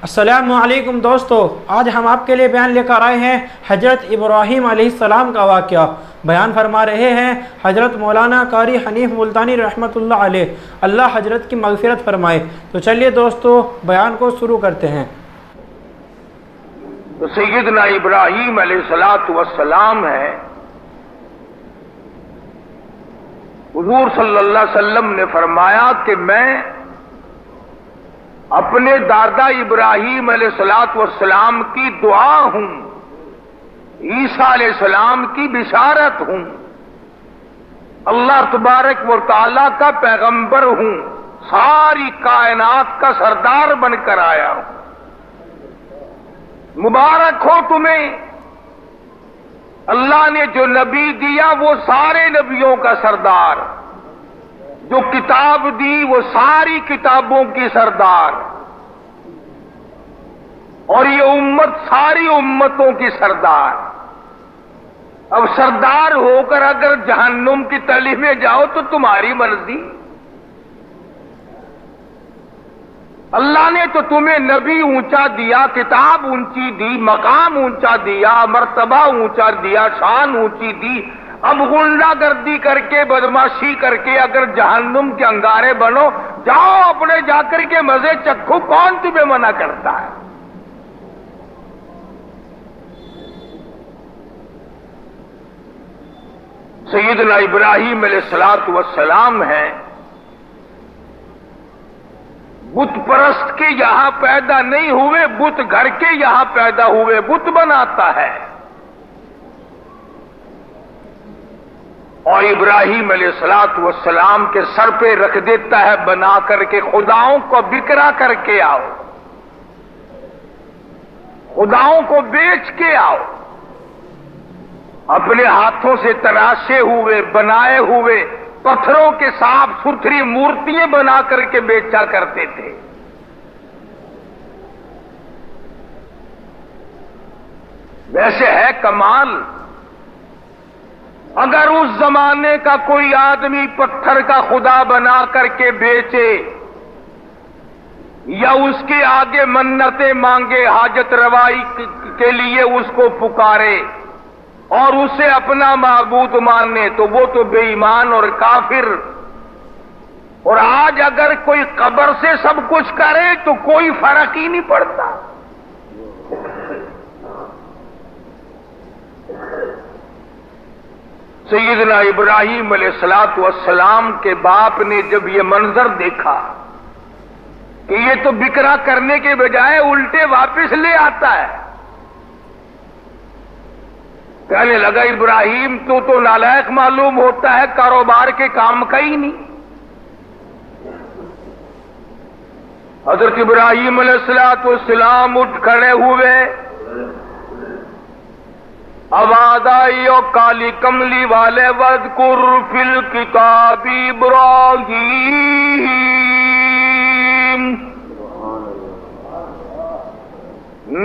السلام علیکم دوستو، آج ہم آپ کے لیے بیان لے کر آئے ہیں حضرت ابراہیم علیہ السلام کا واقعہ۔ بیان فرما رہے ہیں حضرت مولانا قاری حنیف ملتانی رحمۃ اللہ علیہ، اللہ حضرت کی مغفرت فرمائے۔ تو چلیے دوستو بیان کو شروع کرتے ہیں۔ تو سیدنا ابراہیم علیہ السلام ہے، حضور صلی اللہ علیہ وسلم نے فرمایا کہ میں اپنے دادا ابراہیم علیہ السلام کی دعا ہوں، عیسیٰ علیہ السلام کی بشارت ہوں، اللہ تبارک و تعالی کا پیغمبر ہوں، ساری کائنات کا سردار بن کر آیا ہوں۔ مبارک ہو تمہیں، اللہ نے جو نبی دیا وہ سارے نبیوں کا سردار، جو کتاب دی وہ ساری کتابوں کی سردار، اور یہ امت ساری امتوں کی سردار۔ اب سردار ہو کر اگر جہنم کی تلی میں جاؤ تو تمہاری مرضی۔ اللہ نے تو تمہیں نبی اونچا دیا، کتاب اونچی دی، مقام اونچا دیا، مرتبہ اونچا دیا، شان اونچی دی۔ اب غنڈہ گردی کر کے، بدماشی کر کے اگر جہنم کے انگارے بنو، جاؤ اپنے جا کر کے مزے چکھو، کون تمہیں منع کرتا ہے؟ سیدنا ابراہیم علیہ السلام ہیں، بت پرست کے یہاں پیدا نہیں ہوئے، بت گھر کے یہاں پیدا ہوئے، بت بناتا ہے۔ اور ابراہیم علیہ السلام کے سر پہ رکھ دیتا ہے بنا کر کے، خداؤں کو بکرا کر کے آؤ، خداؤں کو بیچ کے آؤ۔ اپنے ہاتھوں سے تراشے ہوئے، بنائے ہوئے پتھروں کے صاف ستھری مورتیاں بنا کر کے بیچا کرتے تھے۔ ویسے ہے کمال، اگر اس زمانے کا کوئی آدمی پتھر کا خدا بنا کر کے بیچے، یا اس کے آگے منتیں مانگے، حاجت روائی کے لیے اس کو پکارے اور اسے اپنا معبود مانے، تو وہ تو بے ایمان اور کافر۔ اور آج اگر کوئی قبر سے سب کچھ کرے تو کوئی فرق ہی نہیں پڑتا۔ سیدنا ابراہیم علیہ السلام کے باپ نے جب یہ منظر دیکھا کہ یہ تو بکرا کرنے کے بجائے الٹے واپس لے آتا ہے، کہنے لگا ابراہیم تو نالائق معلوم ہوتا ہے، کاروبار کے کام کا ہی نہیں۔ حضرت ابراہیم علیہ السلام اٹھ کھڑے ہوئے، آواز آئی او کالی کملی والے، وَاذْكُرْ فِي الْكِتَابِ ابراہیم،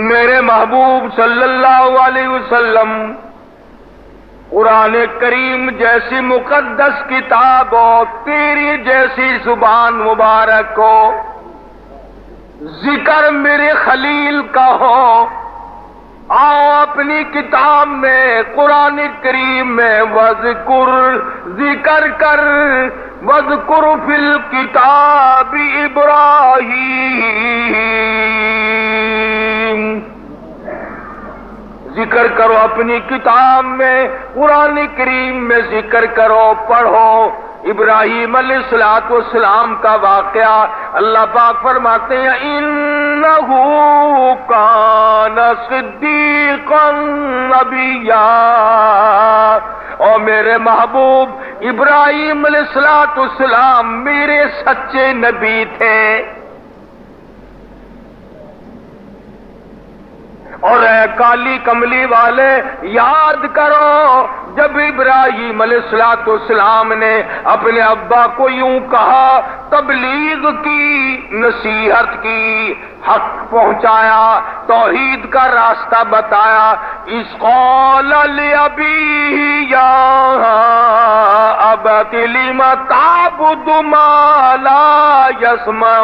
میرے محبوب صلی اللہ علیہ وسلم، قرآن کریم جیسی مقدس کتاب ہو، تیری جیسی زبان مبارک ہو، ذکر میرے خلیل کا ہو، آؤ اپنی کتاب میں، قرآن کریم میں وَاذْكُرْ ذکر کر، وَاذْكُرْ فِي الْكِتَابِ ابراہیم، ذکر کرو اپنی کتاب میں، قرآن کریم میں ذکر کرو، پڑھو۔ ابراہیم علیہ السلام کا واقعہ اللہ پاک فرماتے ہیں اِنَّهُ كَانَ صِدِّيقًا نَبِيًّا، اور میرے محبوب ابراہیم علیہ السلام میرے سچے نبی تھے۔ اور اے کالی کملی والے، یاد کرو جب ابراہیم علیہ السلام نے اپنے ابا کو یوں کہا، تبلیغ کی، نصیحت کی، حق پہنچایا، توحید کا راستہ بتایا۔ اِذْ قَالَ لِأَبِيهِ يَا أَبَتِ لِمَ تَعْبُدُ مَا لَا يَسْمَعُ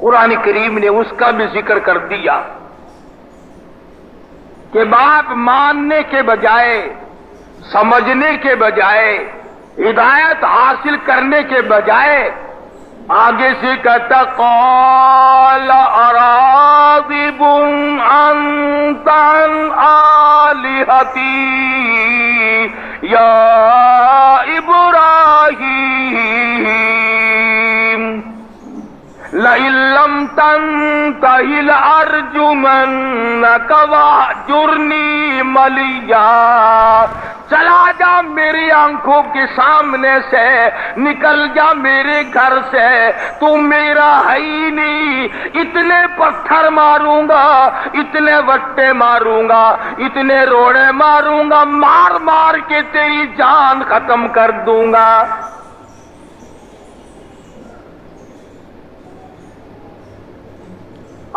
قرآن کریم نے اس کا بھی ذکر کر دیا کہ بات ماننے کے بجائے، سمجھنے کے بجائے، ہدایت حاصل کرنے کے بجائے آگے سے کہتا قال اراغب انت عن آلہتی یا ابراہیم لئن لم تنتہ لأرجمنک واہجرنی ملیا، چلا جا میری آنکھوں کے سامنے سے، نکل جا میرے گھر سے، تو میرا ہے ہی نہیں، اتنے پتھر ماروں گا، اتنے وٹے ماروں گا، اتنے روڑے ماروں گا، مار مار کے تیری جان ختم کر دوں گا۔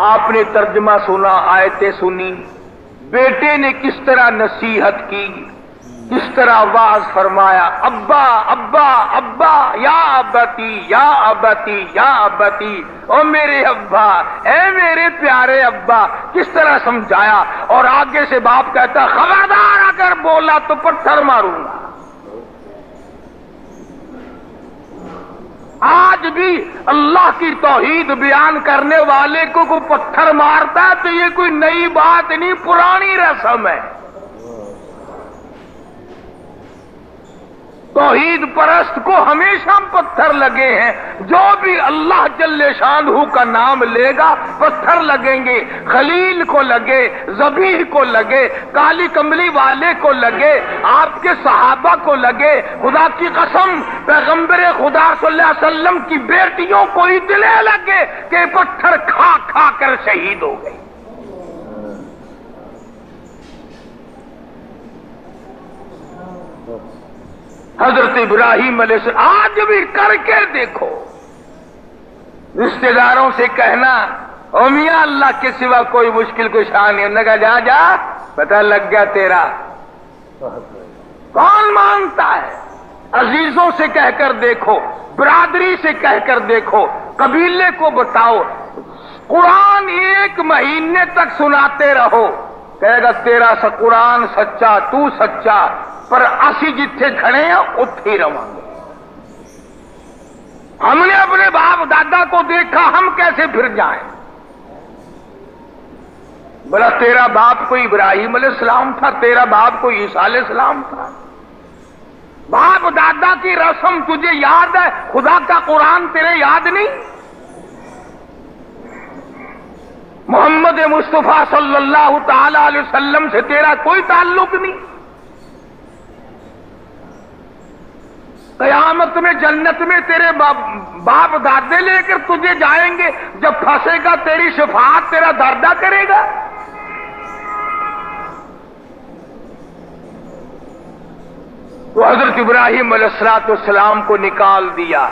آپ نے ترجمہ سنا، آیتیں سنی، بیٹے نے کس طرح نصیحت کی، کس طرح واز فرمایا، ابا ابا ابا یا ابتی یا ابتی یا ابتی، او میرے ابا، اے میرے پیارے ابا، کس طرح سمجھایا۔ اور آگے سے باپ کہتا خبردار اگر بولا تو پتھر ماروں گا۔ آج بھی اللہ کی توحید بیان کرنے والے کو کوئی پتھر مارتا ہے تو یہ کوئی نئی بات نہیں، پرانی رسم ہے۔ توحید پرست کو ہمیشہ پتھر لگے ہیں، جو بھی اللہ جل شانہ کا نام لے گا پتھر لگیں گے، خلیل کو لگے، ذبیح کو لگے، کالی کملی والے کو لگے، آپ کے صحابہ کو لگے، خدا کی قسم پیغمبر خدا صلی اللہ علیہ وسلم کی بیٹیوں کو اتنے لگے کہ پتھر کھا کھا کر شہید ہو گئی۔ حضرت ابراہیم علیہ السلام آج بھی کر کے دیکھو، رشتہ داروں سے کہنا او میاں اللہ کے سوا کوئی مشکل کشا نہیں، انہوں نے کہا جا جا پتہ لگ گیا تیرا، کون مانتا ہے؟ عزیزوں سے کہہ کر دیکھو، برادری سے کہہ کر دیکھو، قبیلے کو بتاؤ، قرآن ایک مہینے تک سناتے رہو، کہے گا تیرا سا قرآن سچا، تو سچا، پر اسی جتھے کھڑے ہیں اتھے ہی رواں گے۔ ہم نے اپنے باپ دادا کو دیکھا، ہم کیسے پھر جائیں؟ بولا تیرا باپ کوئی ابراہیم علیہ السلام تھا، تیرا باپ کوئی عیسیٰ علیہ السلام تھا؟ باپ دادا کی رسم تجھے یاد ہے، خدا کا قرآن تیرے یاد نہیں؟ محمد مصطفیٰ صلی اللہ تعالی علیہ وسلم سے تیرا کوئی تعلق نہیں؟ قیامت میں جنت میں تیرے باپ دادے لے کر تجھے جائیں گے، جب پھنسے گا تیری شفاعت تیرا دردہ کرے گا؟ تو حضرت ابراہیم علیہ السلام کو نکال دیا۔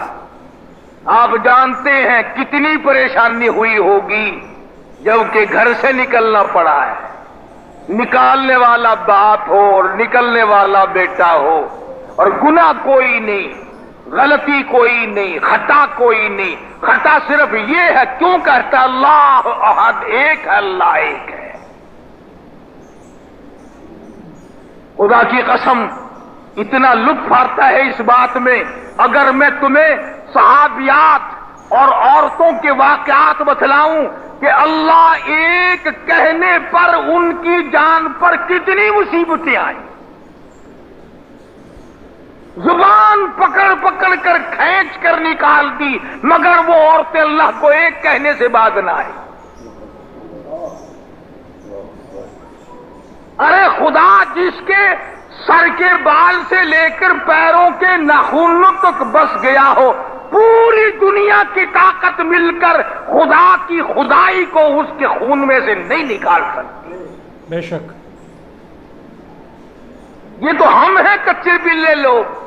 آپ جانتے ہیں کتنی پریشانی ہوئی ہوگی جبکہ گھر سے نکلنا پڑا ہے، نکالنے والا باپ ہو اور نکلنے والا بیٹا ہو، اور گناہ کوئی نہیں، غلطی کوئی نہیں، خطا کوئی نہیں، خطا صرف یہ ہے کیوں کہتا اللہ احد ایک ہے، اللہ ایک ہے۔ خدا کی قسم اتنا لطف آتا ہے اس بات میں، اگر میں تمہیں صحابیات اور عورتوں کے واقعات بتلاؤں کہ اللہ ایک کہنے پر ان کی جان پر کتنی مصیبتیں آئیں، زبان پکڑ پکڑ کر کھینچ کر نکال دی، مگر وہ عورتیں اللہ کو ایک کہنے سے باز نہ آئی۔ ارے خدا جس کے سر کے بال سے لے کر پیروں کے ناخنوں تک بس گیا ہو، پوری دنیا کی طاقت مل کر خدا کی خدائی کو اس کے خون میں سے نہیں نکال سکتی۔ بے شک یہ تو ہم ہیں کچے بلے لوگ،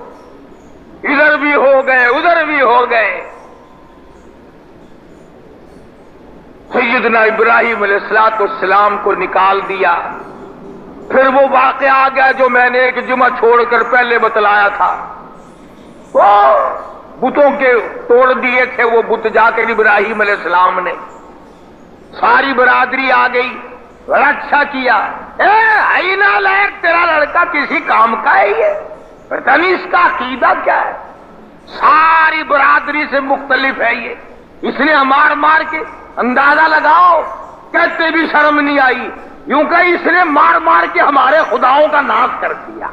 ادھر بھی ہو گئے ادھر بھی ہو گئے۔ سیدنا ابراہیم علیہ السلام کو نکال دیا۔ پھر وہ واقعہ آ گیا جو میں نے ایک جمعہ چھوڑ کر پہلے بتلایا تھا، بتوں کے توڑ دیے تھے وہ بت جا کر ابراہیم علیہ السلام نے. ساری برادری آ گئی. بڑا اچھا کیا. اے نالائق تیرا لڑکا کسی کام کا ہے یہ؟ پتہ نہیں اس کا عقیدہ کیا ہے. ساری برادری سے مختلف ہے یہ. اس نے مار مار کے اندازہ لگاؤ کہتے بھی شرم نہیں آئی. یوں کہ اس نے مار مار کے ہمارے خداؤں کا ناش کر دیا.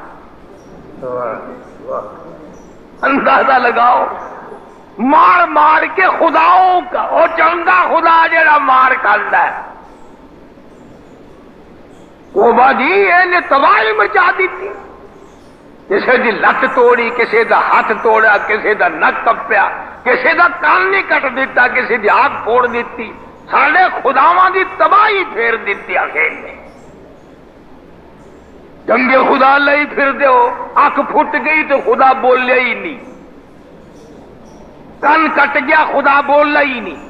اندازہ لگاؤ مار مار کے خداؤں کا. وہ چنگا خدا جڑا مار کھاتا ہے وہ بادی نے تباہی مچا دی تھی. کسی دی لت توڑی, کسی دا ہاتھ توڑا, کسی دا نک کپیا, کسی دا کان نہیں کٹ دیتا, کسی دی آنکھ پھوڑ دیتی. سارے خداواں دی تباہی پھیر دیتی. آخر نے جنگے خدا لئی پھر دے ہو. اکھ پھٹ گئی تو خدا بولیا ہی نہیں, کن کٹ گیا خدا بولنا ہی نہیں.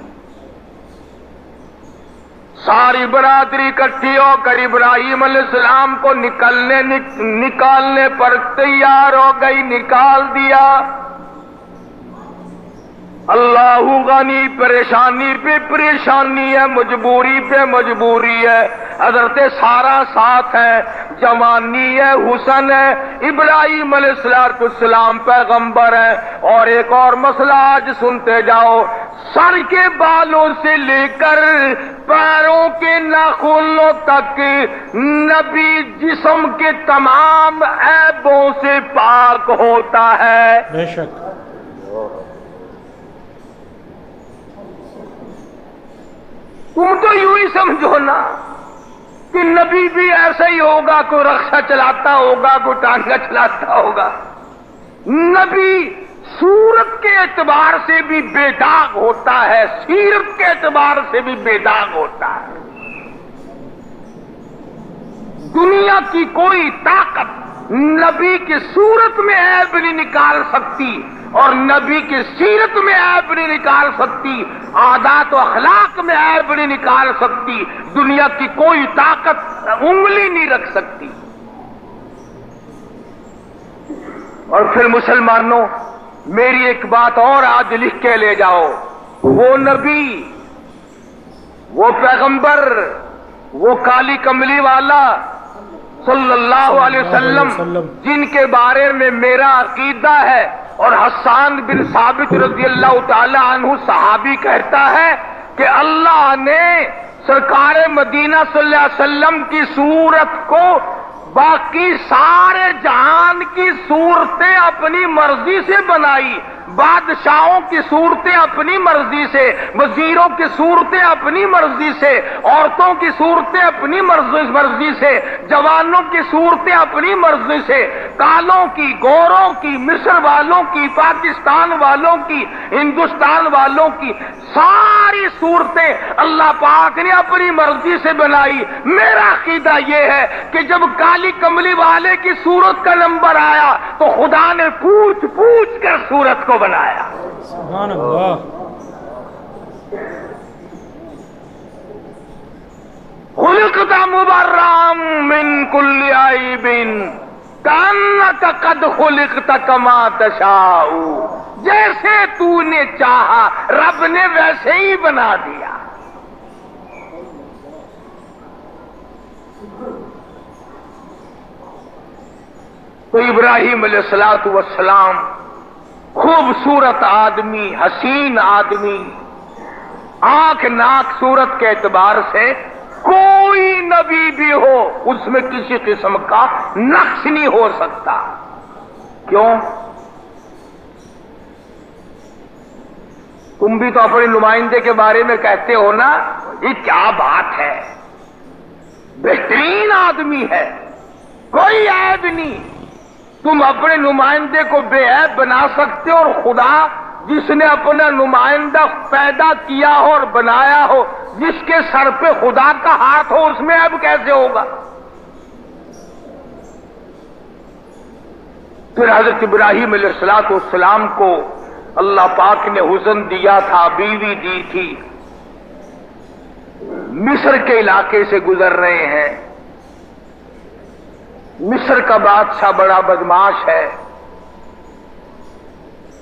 ساری برادری اکٹھی ہو کر ابراہیم علیہ السلام کو نکالنے پر تیار ہو گئی. نکال دیا. اللہ غنی, پریشانی پہ پریشانی ہے, مجبوری پہ مجبوری ہے. حضرت سارا ساتھ ہے, جوانی ہے, حسن ہے. ابراہیم علیہ السلام پیغمبر ہے. اور ایک اور مسئلہ آج سنتے جاؤ. سر کے بالوں سے لے کر پیروں کے ناخنوں تک نبی جسم کے تمام عیبوں سے پاک ہوتا ہے. بے شک. تم تو یوں ہی سمجھو نا کہ نبی بھی ایسا ہی ہوگا, کوئی رکشہ چلاتا ہوگا, کوئی ٹانگا چلاتا ہوگا. نبی صورت کے اعتبار سے بھی بے داغ ہوتا ہے, سیرت کے اعتبار سے بھی بے داغ ہوتا ہے. دنیا کی کوئی طاقت نبی کی صورت میں عیب نہیں نکال سکتی اور نبی کی سیرت میں عیب نہیں نکال سکتی, عادات و اخلاق میں عیب نہیں نکال سکتی. دنیا کی کوئی طاقت انگلی نہیں رکھ سکتی. اور پھر مسلمانوں, میری ایک بات اور آج لکھ کے لے جاؤ. وہ نبی, وہ پیغمبر, وہ کالی کملی والا صلی اللہ علیہ وسلم جن کے بارے میں میرا عقیدہ ہے, اور حسان بن ثابت رضی اللہ تعالی عنہ صحابی کہتا ہے کہ اللہ نے سرکار مدینہ صلی اللہ علیہ وسلم کی صورت کو باقی سارے جہان کی صورتیں اپنی مرضی سے بنائی. بادشاہوں کی صورتیں اپنی مرضی سے, وزیروں کی صورتیں اپنی مرضی سے, عورتوں کی صورتیں اپنی مرضی سے, جوانوں کی صورتیں اپنی مرضی سے, کالوں کی, گوروں کی, مصر والوں کی, پاکستان والوں کی, ہندوستان والوں کی, ساری صورتیں اللہ پاک نے اپنی مرضی سے بنائی. میرا عقیدہ یہ ہے کہ جب کالی کملی والے کی صورت کا نمبر آیا تو خدا نے پوچھ پوچھ کر صورت کو بنایا. سبحان اللہ. خلقت مبرأ من کل عیب کأنک قد خلقت کما تشاء. جیسے تو نے چاہا رب نے ویسے ہی بنا دیا. تو ابراہیم علیہ السلام خوبصورت آدمی, حسین آدمی, آنکھ ناک صورت کے اعتبار سے کوئی نبی بھی ہو اس میں کسی قسم کا نقص نہیں ہو سکتا. کیوں؟ تم بھی تو اپنے نمائندے کے بارے میں کہتے ہو نا, یہ کیا بات ہے, بہترین آدمی ہے, کوئی عیب نہیں. تم اپنے نمائندے کو بے عیب بنا سکتے ہو, اور خدا جس نے اپنا نمائندہ پیدا کیا ہو اور بنایا ہو, جس کے سر پہ خدا کا ہاتھ ہو, اس میں عیب کیسے ہوگا؟ پھر حضرت ابراہیم علیہ السلام کو اللہ پاک نے حسن دیا تھا, بیوی دی تھی. مصر کے علاقے سے گزر رہے ہیں. مصر کا بادشاہ بڑا بدماش ہے.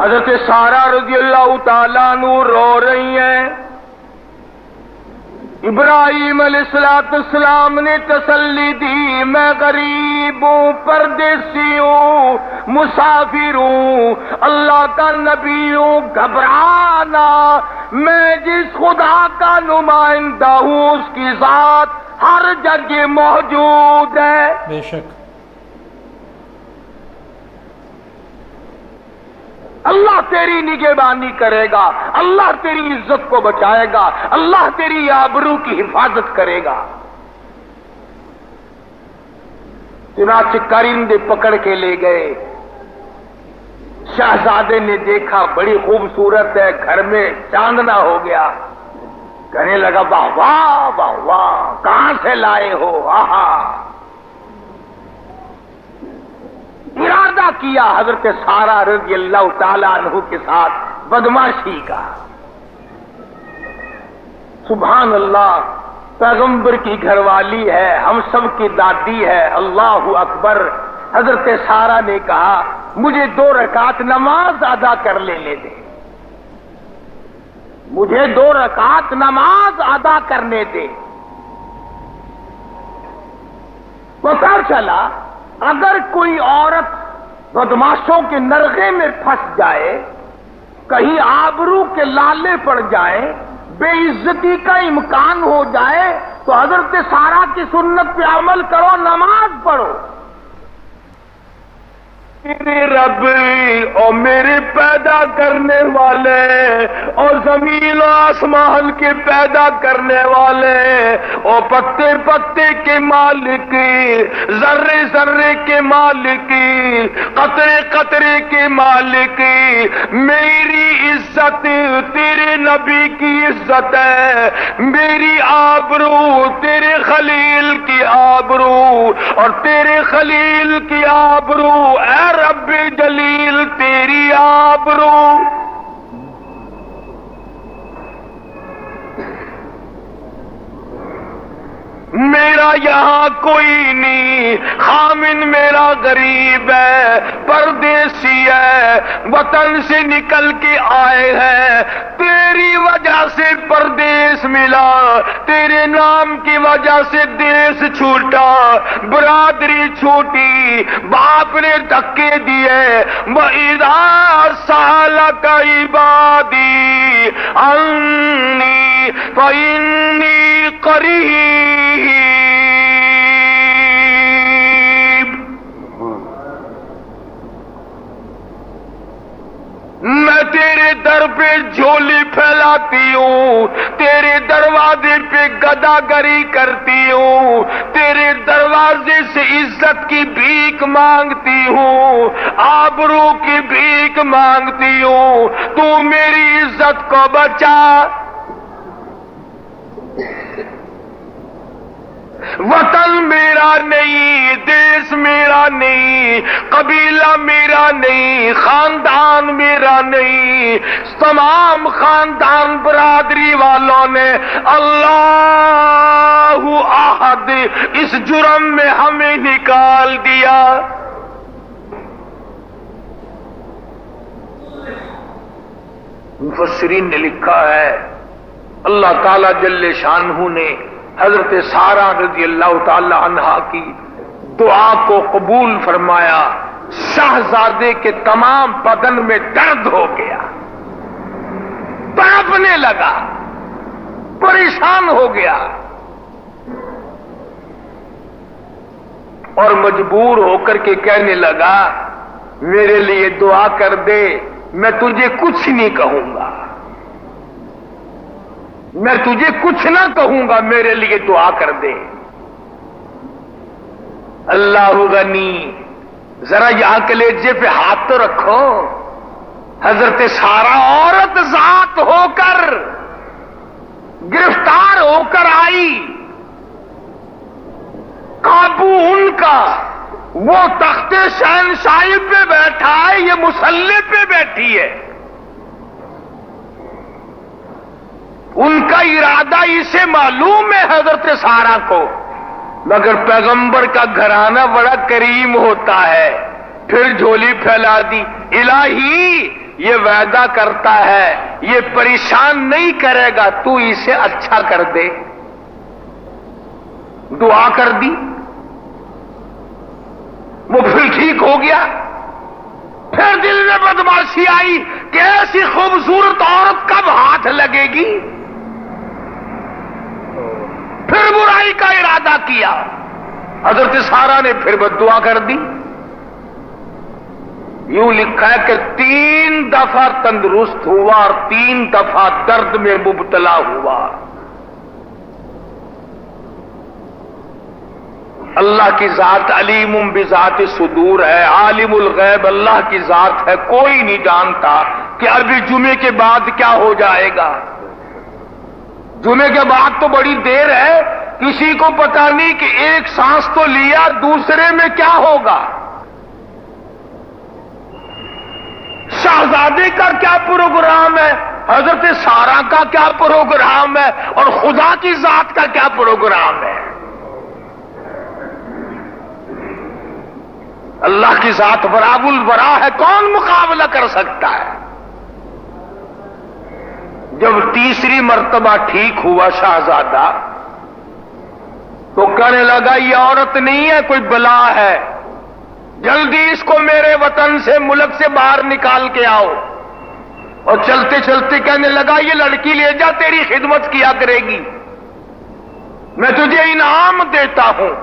حضرت سارہ رضی اللہ تعالیٰ عنہ رو رہی ہیں. ابراہیم علیہ السلام نے تسلی دی، میں غریب ہوں، پردیسی ہوں، مسافر ہوں، اللہ کا نبی ہوں، گھبرانا، میں جس خدا کا نمائندہ ہوں اس کی ذات ہر جگہ موجود ہے. بے شک. اللہ تیری نگہبانی کرے گا، اللہ تیری عزت کو بچائے گا، اللہ تیری آبرو کی حفاظت کرے گا. چنانچہ کرندے پکڑ کے لے گئے. شہزادے نے دیکھا بڑی خوبصورت ہے، گھر میں چاندنا ہو گیا. کہنے لگا واہ واہ واہ واہ، کہاں سے لائے ہو؟ آہا. ارادہ کیا حضرت سارہ رضی اللہ تعالیٰ عنہ کے ساتھ بدماشی کا. سبحان اللہ، پیغمبر کی گھر والی ہے، ہم سب کی دادی ہے. اللہ اکبر. حضرت سارہ نے کہا مجھے 2 رکعت نماز ادا کر لینے دے، مجھے 2 رکعت نماز ادا کرنے دے. پتہ چلا اگر کوئی عورت بدماشوں کے نرغے میں پھنس جائے، کہیں آبرو کے لالے پڑ جائے، بے عزتی کا امکان ہو جائے، تو حضرت سارہ کی سنت پہ عمل کرو، نماز پڑھو. میرے رب اور میرے پیدا کرنے والے اور زمین و آسمان کے پیدا کرنے والے اور پتے پتے کے مالک، ذرے ذرے کے مالک، قطرے قطرے کے مالک، میری عزت تیرے نبی کی عزت ہے، میری آبرو تیرے خلیل کی آبرو اور تیرے خلیل کی آبرو اے رب جلیل تیری آبرو. میرا یہاں کوئی نہیں، خامن میرا غریب ہے، پردیسی ہے، وطن سے نکل کے آئے ہیں، تیری وجہ سے پردیس ملا، تیرے نام کی وجہ سے دیس چھوٹا، برادری چھوٹی، باپ نے دھکے دیے. وَإِذَا سَأَلَكَ عِبَادِي عَنِّي فَإِنِّي قَرِيبٌ. میں تیرے در پہ جھولی پھیلاتی ہوں، تیرے دروازے پہ گداگری کرتی ہوں، تیرے دروازے سے عزت کی بھیک مانگتی ہوں، آبرو کی بھیک مانگتی ہوں. تو میری عزت کو بچا. وطن میرا نہیں، دیس میرا نہیں، قبیلہ میرا نہیں، خاندان میرا نہیں. تمام خاندان برادری والوں نے اللہ احد اس جرم میں ہمیں نکال دیا. مفسرین نے لکھا ہے اللہ تعالی جل شانہ نے حضرت سارہ رضی اللہ تعالی عنہا کی دعا کو قبول فرمایا. شہزادے کے تمام بدن میں درد ہو گیا، تڑپنے لگا، پریشان ہو گیا اور مجبور ہو کر کے کہنے لگا میرے لیے دعا کر دے، میں تجھے کچھ نہیں کہوں گا، میں تجھے کچھ نہ کہوں گا، میرے لیے دعا کر دے. اللہ غنی. ذرا یہاں کلیجے پہ ہاتھ تو رکھو. حضرت سارہ عورت ذات ہو کر گرفتار ہو کر آئی، قابو ان کا، وہ تخت شہنشاہی پہ بیٹھا ہے، یہ مسلح پہ بیٹھی ہے. ان کا ارادہ اسے معلوم ہے حضرت سارہ کو، مگر پیغمبر کا گھرانہ بڑا کریم ہوتا ہے. پھر جھولی پھیلا دی. الہی یہ وعدہ کرتا ہے یہ پریشان نہیں کرے گا، تو اسے اچھا کر دے۔ دعا کر دی، وہ پھر ٹھیک ہو گیا۔ پھر دل میں بدماشی آئی کہ ایسی خوبصورت عورت کب ہاتھ لگے گی، پھر برائی کا ارادہ کیا۔ حضرت سارہ نے پھر بد دعا کر دی۔ یوں لکھا ہے کہ 3 دفعہ تندرست ہوا اور 3 دفعہ درد میں مبتلا ہوا۔ اللہ کی ذات علیم بذات صدور ہے، عالم الغیب اللہ کی ذات ہے، کوئی نہیں جانتا کہ ابھی جمعے کے بعد کیا ہو جائے گا۔ جمعے کے بعد تو بڑی دیر ہے، کسی کو پتا نہیں کہ ایک سانس تو لیا دوسرے میں کیا ہوگا۔ شہزادے کا کیا پروگرام ہے، حضرت سارہ کا کیا پروگرام ہے، اور خدا کی ذات کا کیا پروگرام ہے۔ اللہ کی ذات براب البرا ہے، کون مقابلہ کر سکتا ہے۔ جب تیسری مرتبہ ٹھیک ہوا شہزادہ تو کہنے لگا یہ عورت نہیں ہے، کوئی بلا ہے، جلدی اس کو میرے وطن سے ملک سے باہر نکال کے آؤ۔ اور چلتے چلتے کہنے لگا یہ لڑکی لے جا، تیری خدمت کیا کرے گی، میں تجھے انعام دیتا ہوں۔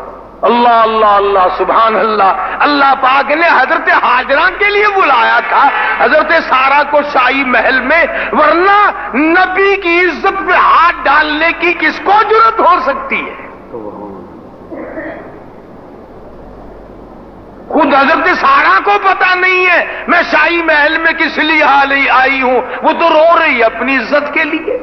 اللہ اللہ اللہ سبحان اللہ۔ اللہ پاک نے حضرت ہاجرہ کے لیے بلایا تھا حضرت سارہ کو شاہی محل میں، ورنہ نبی کی عزت پہ ہاتھ ڈالنے کی کس کو جرأت ہو سکتی ہے۔ خود حضرت سارہ کو پتا نہیں ہے میں شاہی محل میں کس لیے آئی ہوں، وہ تو رو رہی ہے اپنی عزت کے لیے۔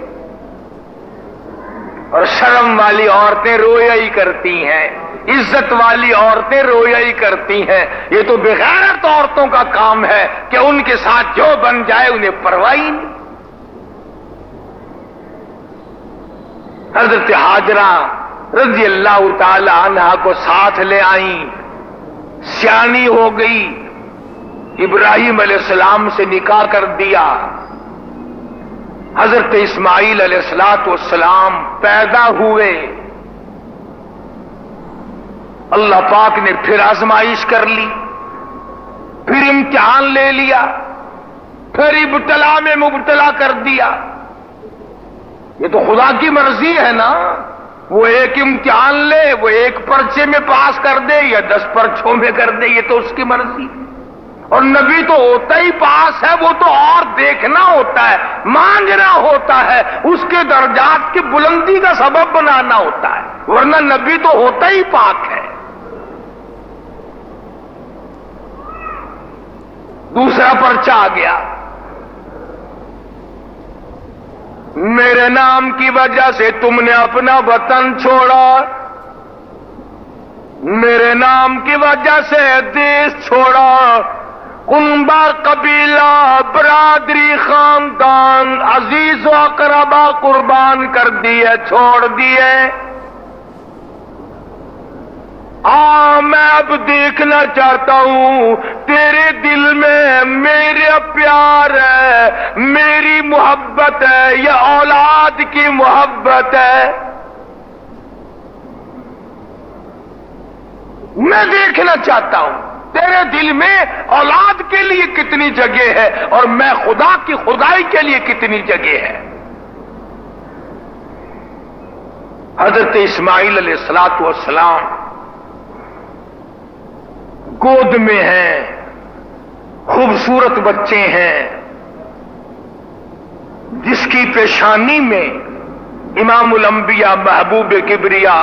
اور شرم والی عورتیں رویا ہی کرتی ہیں، عزت والی عورتیں رویا ہی کرتی ہیں۔ یہ تو بغیرت عورتوں کا کام ہے کہ ان کے ساتھ جو بن جائے انہیں پرواہ نہیں۔ حضرت ہاجرہ رضی اللہ تعالی عنہا کو ساتھ لے آئیں، سیانی ہو گئی، ابراہیم علیہ السلام سے نکاح کر دیا۔ حضرت اسماعیل علیہ السلام پیدا ہوئے۔ اللہ پاک نے پھر آزمائش کر لی، پھر امتحان لے لیا، پھر ابتلا میں مبتلا کر دیا۔ یہ تو خدا کی مرضی ہے نا، وہ ایک امتحان لے، وہ ایک پرچے میں پاس کر دے یا 10 پرچوں میں کر دے، یہ تو اس کی مرضی۔ اور نبی تو ہوتا ہی پاس ہے، وہ تو اور دیکھنا ہوتا ہے، مانگنا ہوتا ہے، اس کے درجات کی بلندی کا سبب بنانا ہوتا ہے، ورنہ نبی تو ہوتا ہی پاک ہے۔ دوسرا پرچہ آ گیا، میرے نام کی وجہ سے تم نے اپنا وطن چھوڑا، میرے نام کی وجہ سے دیش چھوڑا، کنبہ قبیلہ برادری خاندان عزیز و اقربا قربان کر دیے، چھوڑ دیے۔ میں اب دیکھنا چاہتا ہوں تیرے دل میں میرا پیار ہے، میری محبت ہے یا اولاد کی محبت ہے، میں دیکھنا چاہتا ہوں تیرے دل میں اولاد کے لیے کتنی جگہ ہے اور میں خدا کی خدائی کے لیے کتنی جگہ ہے۔ حضرت اسماعیل علیہ السلام گود میں ہیں، خوبصورت بچے ہیں، جس کی پیشانی میں امام الانبیاء محبوب کبریا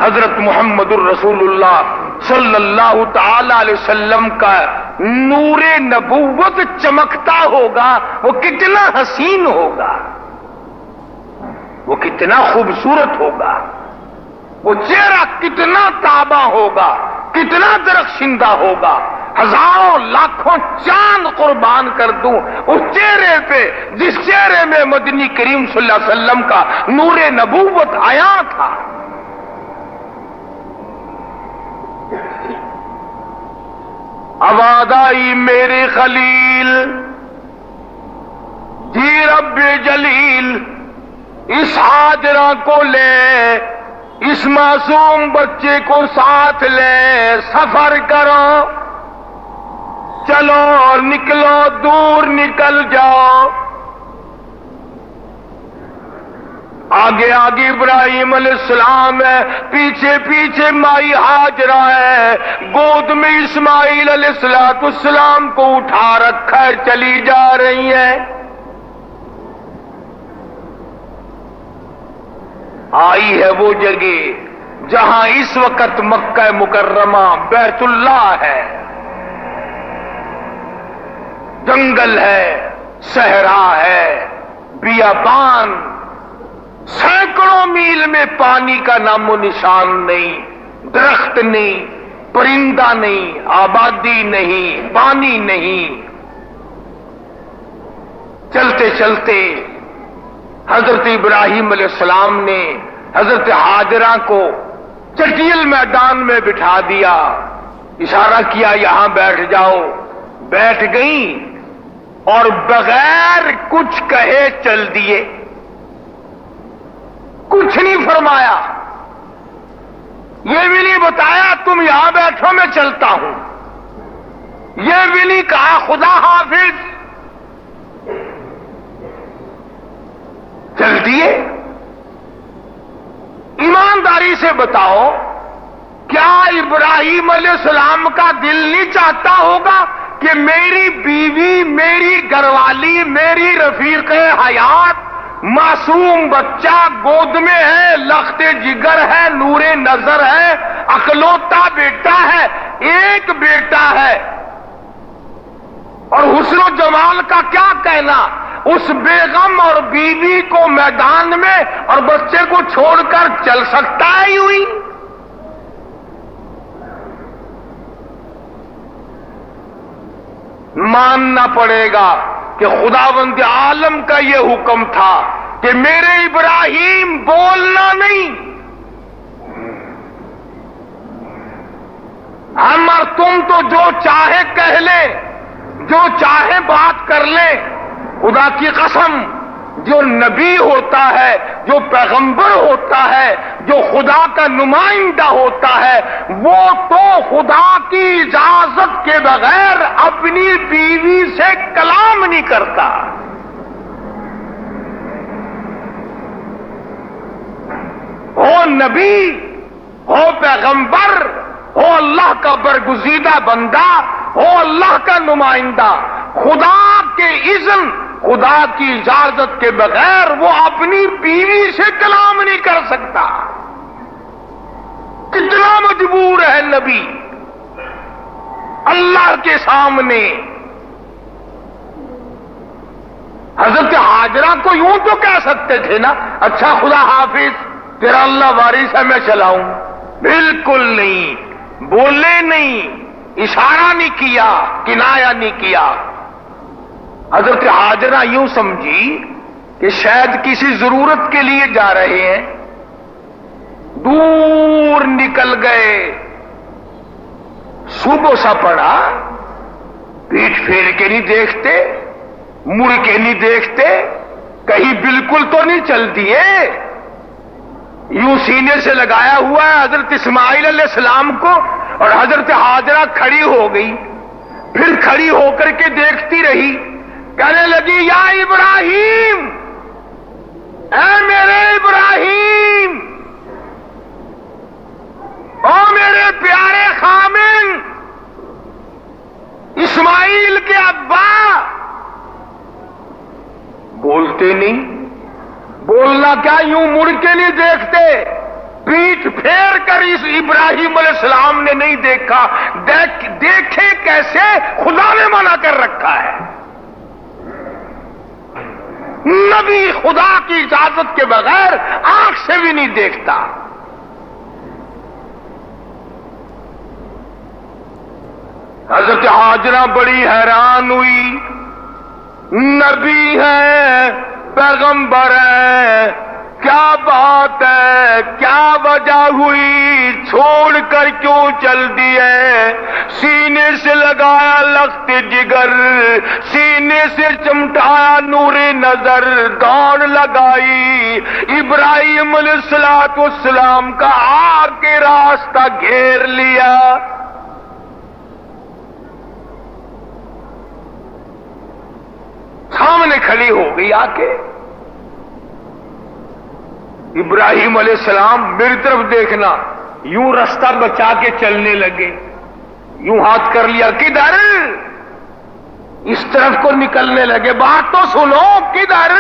حضرت محمد الرسول اللہ صلی اللہ تعالی علیہ وسلم کا نور نبوت چمکتا ہوگا، وہ کتنا حسین ہوگا، وہ کتنا خوبصورت ہوگا، وہ چہرہ کتنا تابہ ہوگا، کتنا درخشندہ ہوگا۔ ہزاروں لاکھوں چاند قربان کر دوں اس چہرے پہ جس چہرے میں مدنی کریم صلی اللہ علیہ وسلم کا نور نبوت آیا تھا۔ آواز آئی میرے خلیل، جلیل اس حاجرہ کو لے، اس معصوم بچے کو ساتھ لے، سفر کرو، چلو نکلو، دور نکل جاؤ۔ آگے آگے ابراہیم علیہ السلام ہے، پیچھے پیچھے مائی ہاجرہ ہے، گود میں اسماعیل علیہ السلام کو اٹھا رکھا ہے، چلی جا رہی ہیں۔ آئی ہے وہ جگہ جہاں اس وقت مکہ مکرمہ بیت اللہ ہے، جنگل ہے، صحرا ہے، بیابان، سینکڑوں میل میں پانی کا نام و نشان نہیں، درخت نہیں، پرندہ نہیں، آبادی نہیں، پانی نہیں۔ چلتے چلتے حضرت ابراہیم علیہ السلام نے حضرت ہاجرہ کو چٹیل میدان میں بٹھا دیا، اشارہ کیا یہاں بیٹھ جاؤ، بیٹھ گئیں اور بغیر کچھ کہے چل دیے، کچھ نہیں فرمایا، یہ بھی نہیں بتایا تم یہاں بیٹھو میں چلتا ہوں، یہ بھی نہیں کہا خدا حافظ، چل دیے۔ ایمانداری سے بتاؤ، کیا ابراہیم علیہ السلام کا دل نہیں چاہتا ہوگا کہ میری بیوی، میری گھر والی، میری رفیق حیات، معصوم بچہ گود میں ہے، لخت جگر ہے، نور نظر ہے، اکلوتا بیٹا ہے، ایک بیٹا ہے، اور حسن و جمال کا کیا کہنا، اس بیگم اور بیوی کو میدان میں اور بچے کو چھوڑ کر چل سکتا ہے یوں ہی؟ ماننا پڑے گا کہ خداوند عالم کا یہ حکم تھا کہ میرے ابراہیم بولنا نہیں، ہم اور تم تو جو چاہے کہہ لیں، جو چاہے بات کر لیں، خدا کی قسم جو نبی ہوتا ہے، جو پیغمبر ہوتا ہے، جو خدا کا نمائندہ ہوتا ہے، وہ تو خدا کی اجازت کے بغیر اپنی بیوی سے کلام نہیں کرتا۔ ہو نبی، ہو پیغمبر، ہو اللہ کا برگزیدہ بندہ، ہو اللہ کا نمائندہ، خدا کے اذن، خدا کی اجازت کے بغیر وہ اپنی بیوی سے کلام نہیں کر سکتا۔ کتنا مجبور ہے نبی اللہ کے سامنے۔ حضرت ہاجرہ کو یوں تو کہہ سکتے تھے نا، اچھا خدا حافظ، تیرا اللہ وارث ہے میں چلاؤں، بالکل نہیں، بولے نہیں، اشارہ نہیں کیا، کنایا نہیں کیا۔ حضرت ہاجرہ یوں سمجھی کہ شاید کسی ضرورت کے لیے جا رہے ہیں، دور نکل گئے، صبح سا پڑا، پیٹھ پھیر کے نہیں دیکھتے، مڑ کے نہیں دیکھتے، کہیں بالکل تو نہیں چل دیے، یوں سینے سے لگایا ہوا ہے حضرت اسماعیل علیہ السلام کو، اور حضرت ہاجرہ کھڑی ہو گئی، پھر کھڑی ہو کر کے دیکھتی رہی، کہنے لگی یا ابراہیم، اے میرے ابراہیم، او میرے پیارے خامن، اسماعیل کے ابا۔ بولتے نہیں، بولنا کیا، یوں مڑ کے نہیں دیکھتے، پیٹھ پھیر کر اس ابراہیم علیہ السلام نے نہیں دیکھا، دیکھے کیسے، خدا نے منع کر رکھا ہے۔ نبی خدا کی اجازت کے بغیر آنکھ سے بھی نہیں دیکھتا۔ حضرت ہاجرہ بڑی حیران ہوئی، نبی ہے، پیغمبر ہے، کیا بات ہے، کیا وجہ ہوئی، چھوڑ کر کیوں چل دیے؟ سینے سے لگایا لخت جگر، سینے سے چمٹایا نور نظر، دوڑ لگائی ابراہیم علیہ السلام کا آ کے راستہ گھیر لیا۔ سامنے کھڑی ہو گئی آ کے۔ ابراہیم علیہ السلام میری طرف دیکھنا، یوں راستہ بچا کے چلنے لگے، یوں ہاتھ کر لیا، کدھر؟ اس طرف کو نکلنے لگے، بات تو سنو، کدھر؟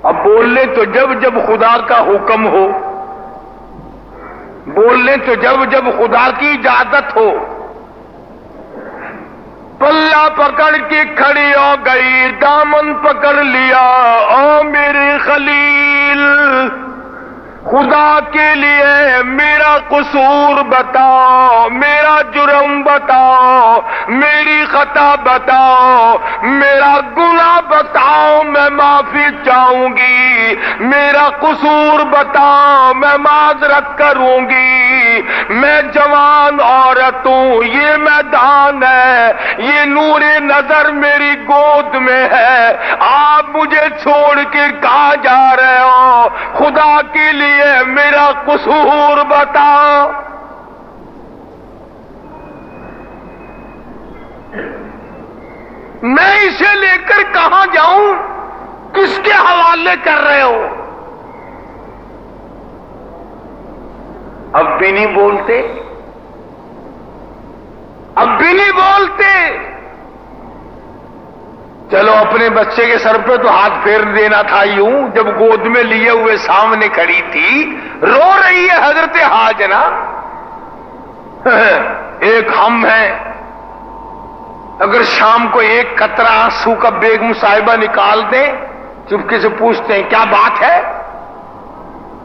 اب بولنے تو جب خدا کا حکم ہو، بولنے تو جب خدا کی اجازت ہو۔ پلہ پکڑ کے کھڑی ہو گئی، دامن پکڑ لیا، او میرے خلیل، خدا کے لیے میرا قصور بتاؤ، میرا جرم بتاؤ، میری خطا بتاؤ، میرا گناہ بتاؤ، میں معافی چاہوں گی، میرا قصور بتاؤ، میں معذرت کروں گی، میں جوان عورت ہوں، یہ میدان ہے، یہ نور نظر میری گود میں ہے، آپ مجھے چھوڑ کے کہاں جا رہے ہو؟ خدا کے لیے میرا قصور بتاؤ۔ میں اسے لے کر کہاں جاؤں؟ کس کے حوالے کر رہے ہو؟ اب بھی نہیں بولتے، اب بھی نہیں بولتے۔ چلو اپنے بچے کے سر پہ تو ہاتھ پھیر دینا تھا، یوں جب گود میں لیے ہوئے سامنے کھڑی تھی، رو رہی ہے حضرت ہاجرہ۔ ایک ہم ہیں، اگر شام کو ایک قطرہ آنسو کا بیگم صاحبہ نکال دیں، چپکے سے پوچھتے ہیں کیا بات ہے؟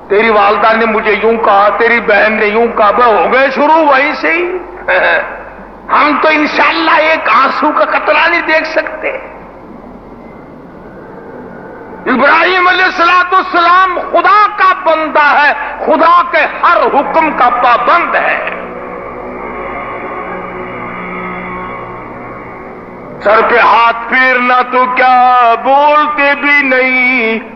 تیری والدہ نے مجھے یوں کہا، تیری بہن نے یوں کہا، وہ ہو گئے شروع وہیں سے ہی۔ ہم تو انشاءاللہ ایک آنسو کا قطرہ نہیں دیکھ سکتے۔ ابراہیم علیہ السلام خدا کا بندہ ہے، خدا کے ہر حکم کا پابند ہے۔ سر پہ ہاتھ پھیرنا تو کیا، بولتے بھی نہیں،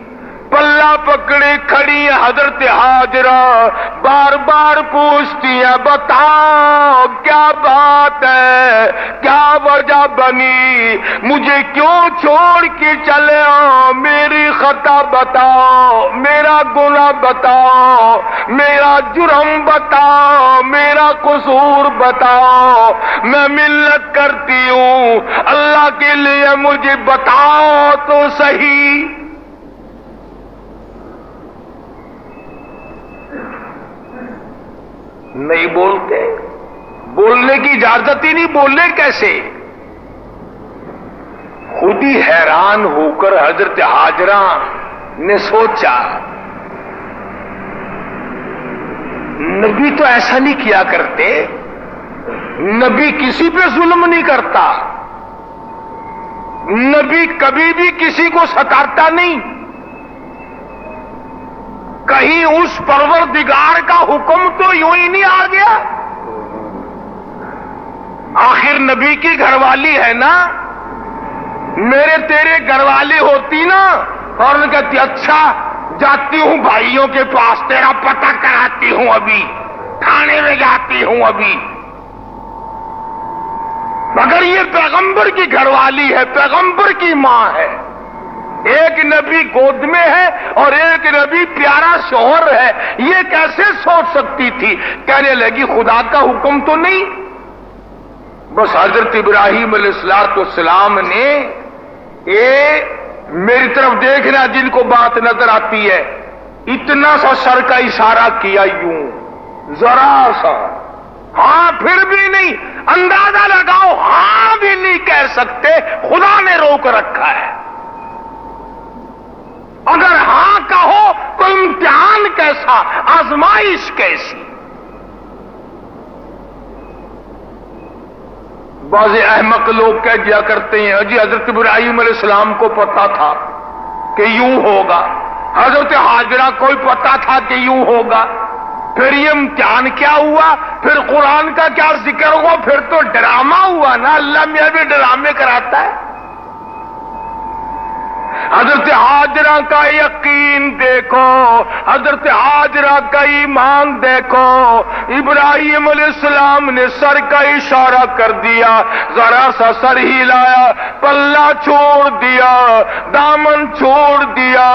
پلہ پکڑے کھڑی حضرت ہاجرہ، بار بار پوچھتی ہے بتاؤ کیا بات ہے، کیا وجہ بنی، مجھے کیوں چھوڑ کے چلے ہو؟ میری خطا بتاؤ، میرا گناہ بتاؤ، میرا جرم بتاؤ، میرا قصور بتاؤ، میں منت کرتی ہوں، اللہ کے لیے مجھے بتاؤ تو صحیح۔ نہیں بولتے، بولنے کی اجازت ہی نہیں، بولنے کیسے؟ خود ہی حیران ہو کر حضرت ہاجرہ نے سوچا نبی تو ایسا نہیں کیا کرتے، نبی کسی پہ ظلم نہیں کرتا، نبی کبھی بھی کسی کو ستاتا نہیں، کہیں اس پروردگار کا حکم تو یوں ہی نہیں آ گیا؟ آخر نبی کی گھر والی ہے نا، میرے تیرے گھر والی ہوتی نا، اور ان کہتی اچھا جاتی ہوں بھائیوں کے پاس، تیرا پتہ کراتی ہوں، ابھی تھانے میں جاتی ہوں ابھی۔ مگر یہ پیغمبر کی گھر والی ہے، پیغمبر کی ماں ہے، ایک نبی گود میں ہے اور ایک نبی پیارا شوہر ہے، یہ کیسے سوچ سکتی تھی؟ کہنے لگی خدا کا حکم تو نہیں۔ بس حضرت ابراہیم علیہ السلام نے میری طرف دیکھنا جن کو بات نظر آتی ہے، اتنا سا سر کا اشارہ کیا، یوں ذرا سا، ہاں پھر بھی نہیں، اندازہ لگاؤ ہاں بھی نہیں کہہ سکتے، خدا نے روک رکھا ہے۔ اگر ہاں کہو تو امتحان کیسا، آزمائش کیسی۔ بعض احمق لوگ کہہ دیا کرتے ہیں جی حضرت ابراہیم علیہ السلام کو پتا تھا کہ یوں ہوگا. حضرت حاجرہ کو پتا تھا کہ یوں ہوگا. پھر یہ امتحان کیا ہوا؟ پھر قرآن کا کیا ذکر ہوا؟ پھر تو ڈرامہ ہوا نا. اللہ میاں بھی ڈرامے کراتا ہے. حضرت حاجرہ کا یقین دیکھو، حضرت حاجرہ کا ایمان دیکھو. ابراہیم علیہ السلام نے سر کا اشارہ کر دیا، ذرا سا سر ہلایا، پلہ چھوڑ دیا، دامن چھوڑ دیا،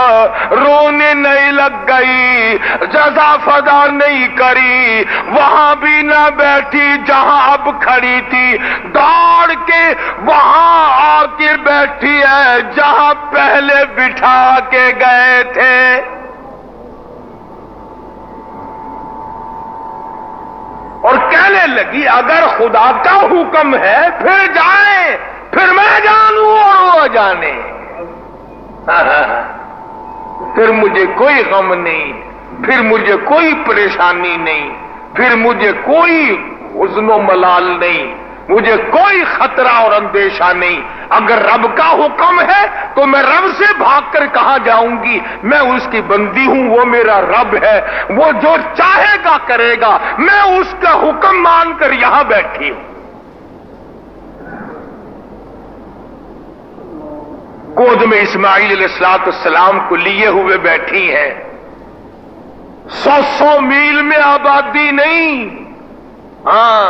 رونے نہیں لگ گئی، جزا فدا نہیں کری، وہاں بھی نہ بیٹھی جہاں اب کھڑی تھی، دوڑ کے وہاں آ کے بیٹھی ہے جہاں پہلے بٹھا کے گئے تھے. اور کہنے لگی اگر خدا کا حکم ہے پھر جائیں، پھر میں جانوں اور وہ جانے. پھر مجھے کوئی غم نہیں، پھر مجھے کوئی پریشانی نہیں، پھر مجھے کوئی حزن و ملال نہیں، مجھے کوئی خطرہ اور اندیشہ نہیں. اگر رب کا حکم ہے تو میں رب سے بھاگ کر کہاں جاؤں گی؟ میں اس کی بندی ہوں، وہ میرا رب ہے، وہ جو چاہے گا کرے گا. میں اس کا حکم مان کر یہاں بیٹھی ہوں. گود میں اسماعیل علیہ السلام کو لیے ہوئے بیٹھی ہیں. 100 میل میں آبادی نہیں. ہاں،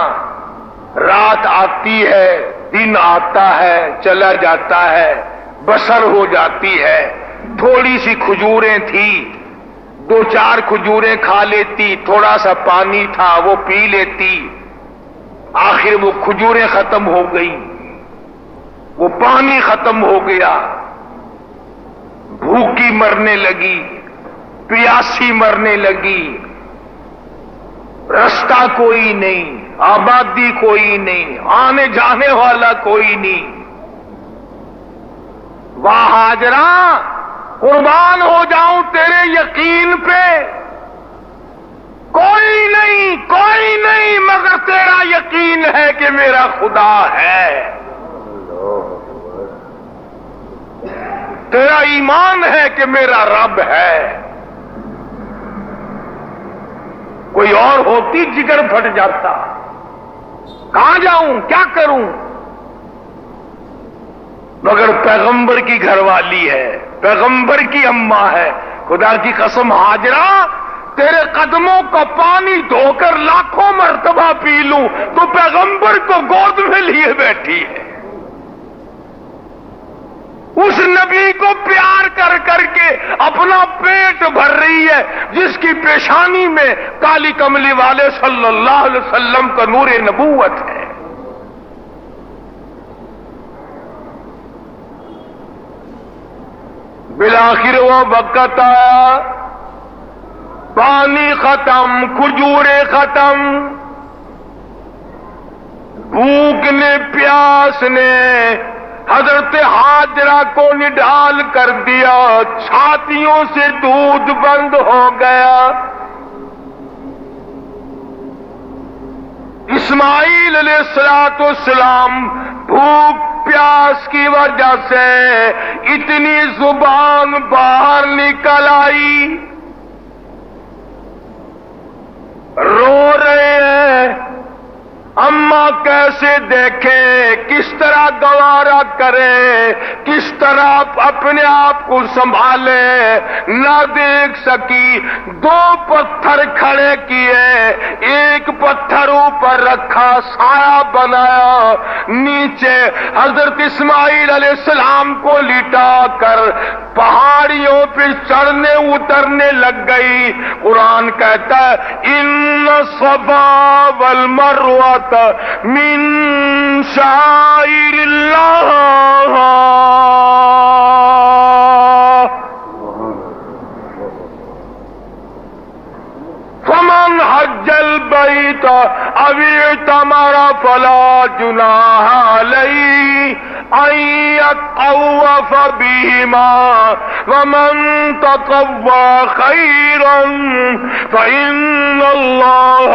رات آتی ہے، دن آتا ہے، چلا جاتا ہے، بسر ہو جاتی ہے. تھوڑی سی کھجوریں تھی، 2-4 کھجوریں کھا لیتی، تھوڑا سا پانی تھا وہ پی لیتی. آخر وہ کھجوریں ختم ہو گئی، وہ پانی ختم ہو گیا، بھوکی مرنے لگی، پیاسی مرنے لگی. رستہ کوئی نہیں، آبادی کوئی نہیں، آنے جانے والا کوئی نہیں. واہ حاجرہ، قربان ہو جاؤں تیرے یقین پہ. کوئی نہیں مگر تیرا یقین ہے کہ میرا خدا ہے. تیرا ایمان ہے کہ میرا رب ہے. کوئی اور ہوتی جگر پھٹ جاتا. کہاں جاؤں، کیا کروں؟ مگر پیغمبر کی گھر والی ہے، پیغمبر کی اماں ہے. خدا کی قسم حاجرہ، تیرے قدموں کا پانی دھو کر لاکھوں مرتبہ پی لوں تو پیغمبر کو گود میں لیے بیٹھی ہے. اس نبی کو پیار کر کر کے اپنا پیٹ بھر رہی ہے جس کی پیشانی میں کالی کملی والے صلی اللہ علیہ وسلم کا نور نبوت ہے. بالآخر وہ وقت آیا، پانی ختم، کھجوریں ختم، بھوک نے پیاس نے حضرت حاجرہ کو نڈال کر دیا. چھاتیوں سے دودھ بند ہو گیا. اسماعیل علیہ السلام بھوک پیاس کی وجہ سے اتنی زبان باہر نکل آئی، رو رہے ہیں. اماں کیسے دیکھے، کس طرح گوارا کرے، کس طرح اپنے آپ کو سنبھالے، نہ دیکھ سکی. 2 پتھر کھڑے کیے، ایک پتھر اوپر رکھا، سایہ بنایا، نیچے حضرت اسماعیل علیہ السلام کو لٹا کر پہاڑیوں پہ چڑھنے اترنے لگ گئی. قرآن کہتا ہے ان الصفا والمروہ من شعائر اللہ. فمن حج البیت او اعتمر فلا جناح علیہ ان یطوف بہما ومن تطوع خیرا فإن اللہ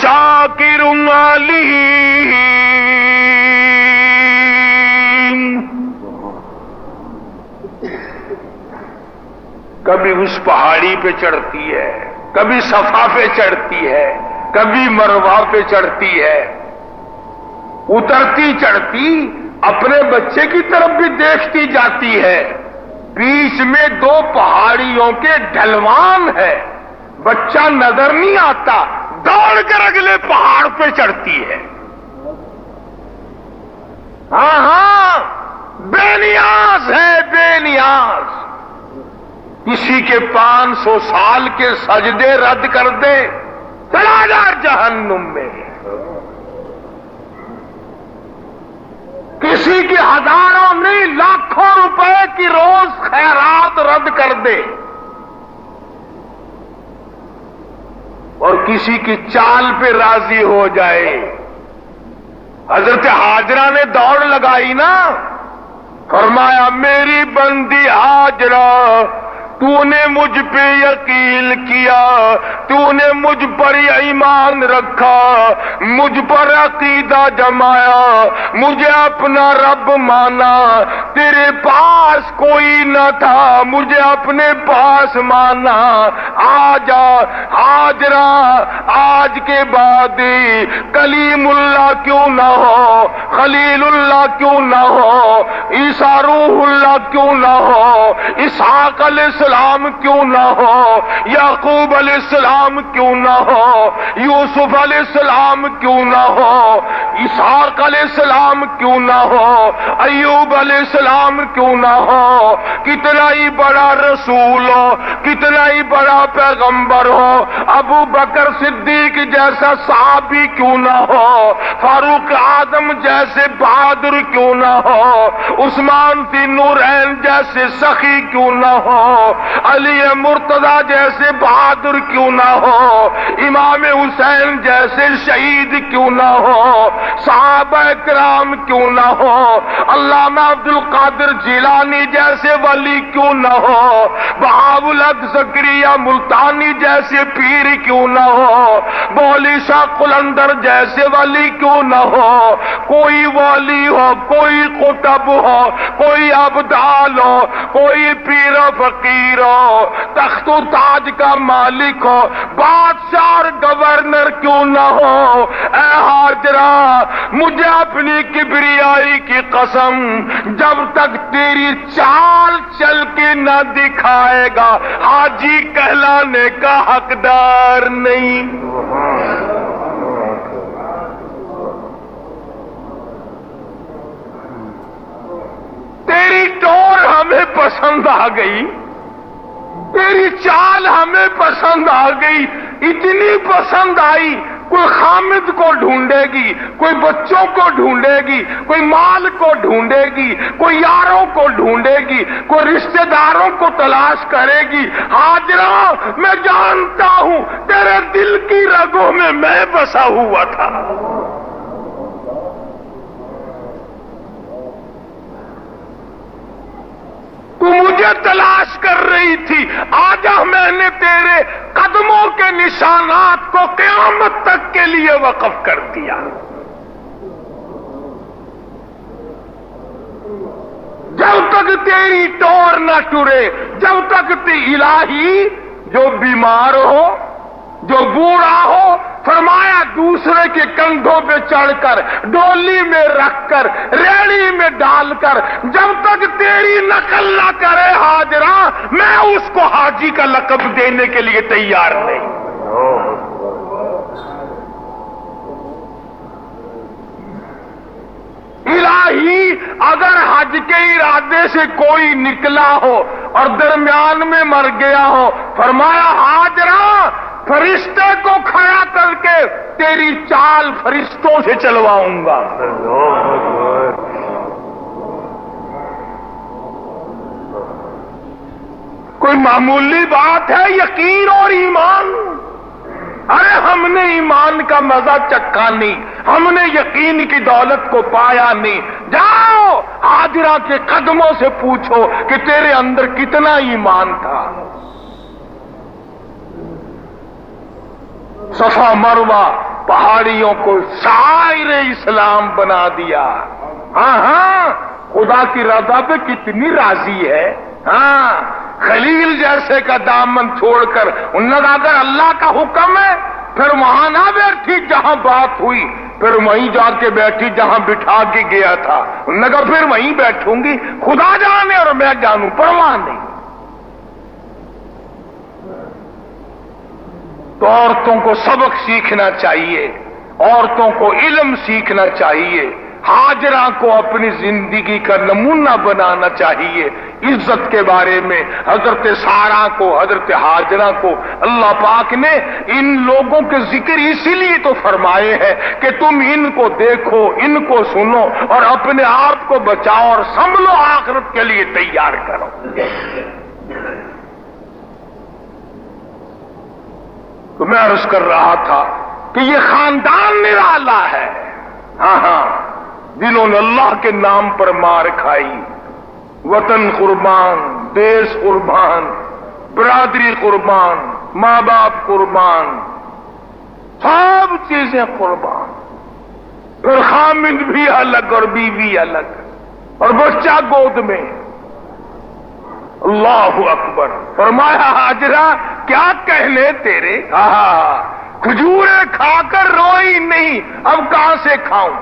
شاکر علیم. کبھی اس پہاڑی پہ چڑھتی ہے، کبھی صفا پہ چڑھتی ہے، کبھی مروہ پہ چڑھتی ہے، اترتی چڑھتی اپنے بچے کی طرف بھی دیکھتی جاتی ہے، بیچ میں دو پہاڑیوں کے ڈھلوان ہے، بچہ نظر نہیں آتا، دوڑ کر اگلے پہاڑ پہ چڑھتی ہے۔ ہاں ہاں، بے نیاز ہے، بے نیاز، کسی کے 500 سال کے سجدے رد کر دے، چلا جا جہنم میں، کسی کی ہزاروں نہیں لاکھوں روپے کی روز خیرات رد کر دے، اور کسی کی چال پہ راضی ہو جائے۔ حضرت ہاجرہ نے دوڑ لگائی نا، فرمایا میری بندی ہاجرہ، تو نے مجھ پہ یقین کیا، تو نے مجھ پر ایمان رکھا، مجھ پر عقیدہ جمایا، مجھے اپنا رب مانا، تیرے پاس کوئی نہ تھا، مجھے اپنے پاس مانا، آجا ہاجرہ، آج کے بعد کلیم اللہ کیوں نہ ہو، خلیل اللہ کیوں نہ ہو، عیسیٰ روح اللہ کیوں نہ ہو، اسحاق علیہ السلام کیوں نہ ہو، یعقوب علیہ السلام کیوں نہ ہو، یوسف علیہ السلام کیوں نہ ہو، اسحاق علیہ السلام کیوں نہ ہو، ایوب علیہ السلام کیوں نہ ہو، کتنا ہی بڑا رسول ہو، کتنا ہی بڑا پیغمبر ہو، ابو بکر صدیق جیسا صحابی کیوں نہ ہو، فاروق اعظم جیسے بہادر کیوں نہ ہو، عثمان ذی نورین جیسے سخی کیوں نہ ہو، علی مرتضی جیسے بہادر کیوں نہ ہو، امام حسین جیسے شہید کیوں نہ ہو، صحابہ کرام کیوں نہ ہو، علامہ عبد القادر جیلانی جیسے ولی کیوں نہ ہو، بہاء الحق زکریا ملتانی جیسے پیر کیوں نہ ہو، مولوی شاہ قلندر جیسے ولی کیوں نہ ہو، کوئی ولی ہو، کوئی قطب ہو، کوئی ابدال ہو، کوئی پیر و فقیر ہو، تخت و تاج کا مالک ہو، بادشاہ اور گورنر کیوں نہ ہو، اے ہاجرہ مجھے اپنی کبریائی کی قسم، جب تک تیری چال چل کے نہ دکھائے گا حاجی کہلانے کا حقدار نہیں۔ تیری ٹور ہمیں پسند آ گئی، تیری چال ہمیں پسند آ گئی، اتنی پسند آئی، کوئی خامد کو ڈھونڈے گی، کوئی بچوں کو ڈھونڈے گی، کوئی مال کو ڈھونڈے گی، کوئی یاروں کو ڈھونڈے گی، کوئی رشتہ داروں کو تلاش کرے گی۔ ہاجرہ میں جانتا ہوں تیرے دل کی رگوں میں بسا ہوا تھا، تو مجھے تلاش کر رہی تھی، آجا میں نے تیرے قدموں کے نشانات کو قیامت تک کے لیے وقف کر دیا۔ جب تک تیری ٹور نہ ٹرے، جب تک الہی جو بیمار ہو، جو بوڑھا ہو، فرمایا دوسرے کے کندھوں پہ چڑھ کر، ڈولی میں رکھ کر، ریڑی میں ڈال کر، جب تک تیری نقل نہ کرے ہاجرہ، میں اس کو حاجی کا لقب دینے کے لیے تیار نہیں۔ الہی اگر حج کے ارادے سے کوئی نکلا ہو اور درمیان میں مر گیا ہو، فرمایا ہاجرہ فرشتے کو کھڑا کر کے تیری چال فرشتوں سے چلواؤں گا۔ کوئی معمولی بات ہے یقین اور ایمان؟ ارے ہم نے ایمان کا مزہ چکھا نہیں، ہم نے یقین کی دولت کو پایا نہیں۔ جاؤ ہاجرہ کے قدموں سے پوچھو کہ تیرے اندر کتنا ایمان تھا۔ صفا مروہ پہاڑیوں کو شاعر اسلام بنا دیا۔ ہاں ہاں، خدا کی رضا پہ کتنی راضی ہے۔ ہاں خلیل جیسے کا دامن چھوڑ کر انہوں نے کہا اگر اللہ کا حکم ہے پھر وہاں نہ بیٹھی جہاں بات ہوئی، پھر وہیں جا کے بیٹھی جہاں بٹھا کے گیا تھا۔ انہوں نے کہا پھر وہیں بیٹھوں گی، خدا جانے اور میں جانوں، پرواہ نہیں۔ تو عورتوں کو سبق سیکھنا چاہیے، عورتوں کو علم سیکھنا چاہیے، ہاجرہ کو اپنی زندگی کا نمونہ بنانا چاہیے۔ عزت کے بارے میں حضرت سارہ کو، حضرت ہاجرہ کو اللہ پاک نے ان لوگوں کے ذکر اسی لیے تو فرمائے ہیں کہ تم ان کو دیکھو، ان کو سنو اور اپنے آپ کو بچاؤ اور سنبھلو، آخرت کے لیے تیار کرو۔ تو میں عرض کر رہا تھا کہ یہ خاندان نرالا ہے، ہاں جنہوں نے اللہ کے نام پر مار کھائی، وطن قربان، دیش قربان، برادری قربان، ماں باپ قربان، سب چیزیں قربان، پھر خامد بھی الگ اور بیوی الگ اور بچہ گود میں۔ اللہ اکبر۔ فرمایا ہاجرہ کیا کہنے تیرے، کھجوریں کھا کر روئی نہیں، اب کہاں سے کھاؤں؟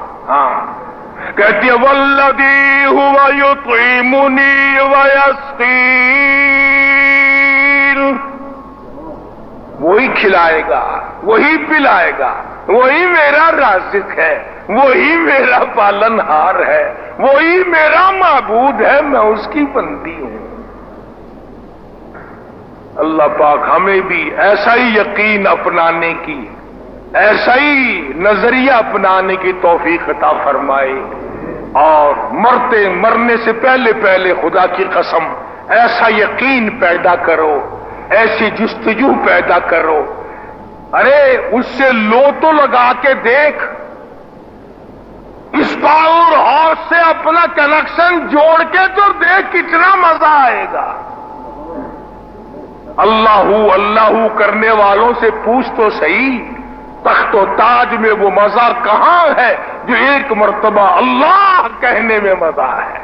کہتی ہے والذی ہوا یطعمنی ویسقین، وہی کھلائے گا، وہی پلائے گا، وہی میرا رازق ہے، وہی میرا پالنہار ہے، وہی میرا معبود ہے، میں اس کی بندی ہوں۔ اللہ پاک ہمیں بھی ایسا ہی یقین اپنانے کی، ایسا ہی نظریہ اپنانے کی توفیق عطا فرمائے، اور مرنے سے پہلے پہلے خدا کی قسم ایسا یقین پیدا کرو، ایسی جستجو پیدا کرو۔ ارے اس سے لو تو لگا کے دیکھ، اس پاور ہاؤس سے اپنا کنیکشن جوڑ کے تو دیکھ کتنا مزہ آئے گا۔ اللہ کرنے والوں سے پوچھ تو صحیح، تخت و تاج میں وہ مزہ کہاں ہے جو ایک مرتبہ اللہ کہنے میں مزہ ہے۔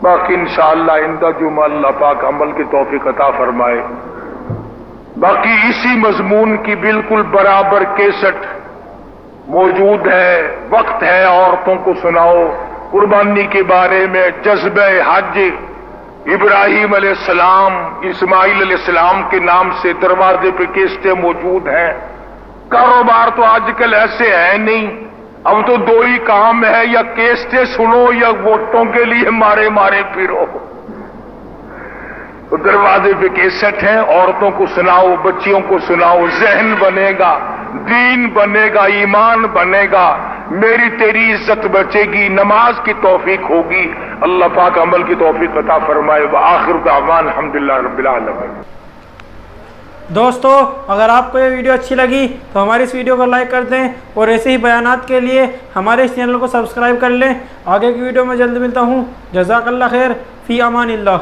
باقی انشاءاللہ آئندہ جمعہ اللہ پاک عمل کی توفیق عطا فرمائے۔ باقی اسی مضمون کی بالکل برابر کیسٹ موجود ہے، وقت ہے عورتوں کو سناؤ قربانی کے بارے میں، جذبہ حج، ابراہیم علیہ السلام، اسماعیل علیہ السلام کے نام سے دروازے پہ کیسٹیں موجود ہیں۔ کاروبار تو آج کل ایسے ہے نہیں، اب تو دو ہی کام ہے، یا کیسٹیں سنو یا ووٹوں کے لیے مارے مارے پھرو۔ تو دروازے پہ کیسٹ ہیں، عورتوں کو سناؤ، بچیوں کو سناؤ، ذہن بنے گا، دین بنے گا، ایمان بنے گا، میری تیری عزت بچے گی، نماز کی توفیق ہوگی۔ اللہ پاک عمل کی توفیق عطا فرمائے۔ وآخر دعوان الحمدللہ رب العالمین۔ دوستو اگر آپ کو یہ ویڈیو اچھی لگی تو ہماری اس ویڈیو کو لائک کر دیں، اور ایسے ہی بیانات کے لیے ہمارے اس چینل کو سبسکرائب کر لیں۔ آگے کی ویڈیو میں جلد ملتا ہوں۔ جزاک اللہ خیر، فی امان اللہ۔